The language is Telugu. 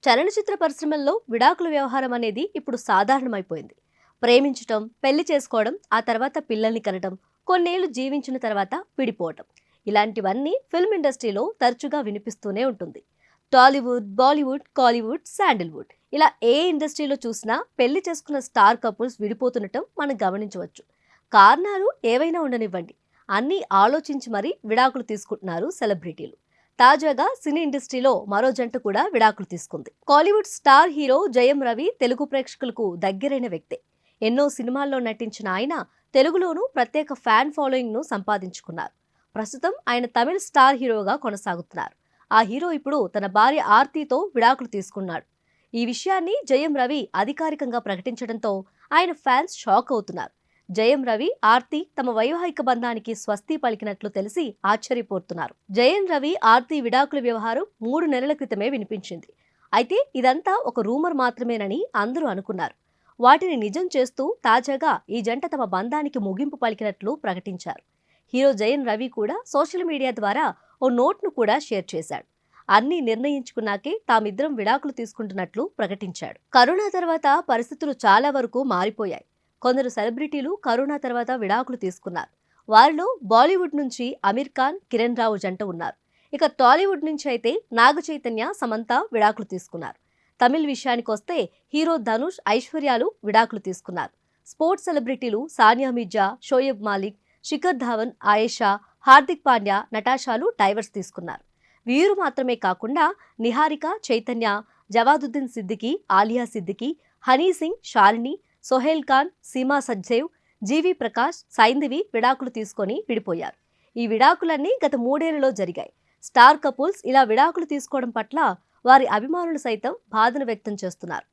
చలనచిత్ర పరిశ్రమల్లో విడాకుల వ్యవహారం అనేది ఇప్పుడు సాధారణమైపోయింది. ప్రేమించటం, పెళ్లి చేసుకోవడం, ఆ తర్వాత పిల్లల్ని కనడం, కొన్నేళ్లు జీవించిన తర్వాత విడిపోవటం, ఇలాంటివన్నీ ఫిల్మ్ ఇండస్ట్రీలో తరచుగా వినిపిస్తూనే ఉంటుంది. టాలీవుడ్, బాలీవుడ్, కాలీవుడ్, శాండిల్వుడ్ ఇలా ఏ ఇండస్ట్రీలో చూసినా పెళ్లి చేసుకున్న స్టార్ కపుల్స్ విడిపోతుండటం మనం గమనించవచ్చు. కారణాలు ఏవైనా ఉండనివ్వండి, అన్నీ ఆలోచించి మరీ విడాకులు తీసుకుంటున్నారు సెలబ్రిటీలు. తాజాగా సినీ ఇండస్ట్రీలో మరో జంట కూడా విడాకులు తీసుకుంది. కాలీవుడ్ స్టార్ హీరో జయం రవి తెలుగు ప్రేక్షకులకు దగ్గరైన వ్యక్తే. ఎన్నో సినిమాల్లో నటించిన ఆయన తెలుగులోనూ ప్రత్యేక ఫ్యాన్ ఫాలోయింగ్ ను సంపాదించుకున్నారు. ప్రస్తుతం ఆయన తమిళ స్టార్ హీరోగా కొనసాగుతున్నారు. ఆ హీరో ఇప్పుడు తన భార్య ఆర్తితో విడాకులు తీసుకున్నాడు. ఈ విషయాన్ని జయం రవి అధికారికంగా ప్రకటించడంతో ఆయన ఫ్యాన్స్ షాక్ అవుతున్నారు. జయం రవి, ఆర్తి తమ వైవాహిక బంధానికి స్వస్తి పలికినట్లు తెలిసి ఆశ్చర్యపోతున్నారు. జయం రవి, ఆర్తి విడాకుల వ్యవహారం 3 నెలల క్రితమే వినిపించింది. అయితే ఇదంతా ఒక రూమర్ మాత్రమేనని అందరూ అనుకున్నారు. వాటిని నిజం చేస్తూ తాజాగా ఈ జంట తమ బంధానికి ముగింపు పలికినట్లు ప్రకటించారు. హీరో జయం రవి కూడా సోషల్ మీడియా ద్వారా ఓ నోట్ను కూడా షేర్ చేశాడు. అన్నీ నిర్ణయించుకున్నాకే తామిద్దరం విడాకులు తీసుకుంటున్నట్లు ప్రకటించాడు. కరోనా తర్వాత పరిస్థితులు చాలా వరకు మారిపోయాయి. కొందరు సెలబ్రిటీలు కరోనా తర్వాత విడాకులు తీసుకున్నారు. వారిలో బాలీవుడ్ నుంచి అమీర్ ఖాన్, కిరణ్ రావు జంట ఉన్నారు. ఇక టాలీవుడ్ నుంచి అయితే నాగ చైతన్య, సమంత విడాకులు తీసుకున్నారు. తమిళ్ విషయానికి వస్తే హీరో ధనుష్, ఐశ్వర్యాలు విడాకులు తీసుకున్నారు. స్పోర్ట్స్ సెలబ్రిటీలు సానియా మిర్జా, షోయబ్ మాలిక్, శిఖర్ ధావన్, ఆయేషా, హార్దిక్ పాండ్యా, నటాషాలు డైవర్స్ తీసుకున్నారు. వీరు మాత్రమే కాకుండా నిహారిక, చైతన్య, జవాదుద్దీన్ సిద్దికి, ఆలియా సిద్దికి, హనీ సింగ్, శాలిని, సోహెల్ ఖాన్, సీమా సజ్జేవ్, జీవి ప్రకాష్, సైంధవి విడాకులు తీసుకొని విడిపోయారు. ఈ విడాకులన్నీ గత 3 ఏళ్లలో జరిగాయి. స్టార్ కపుల్స్ ఇలా విడాకులు తీసుకోవడం పట్ల వారి అభిమానులు సైతం బాధను వ్యక్తం చేస్తున్నారు.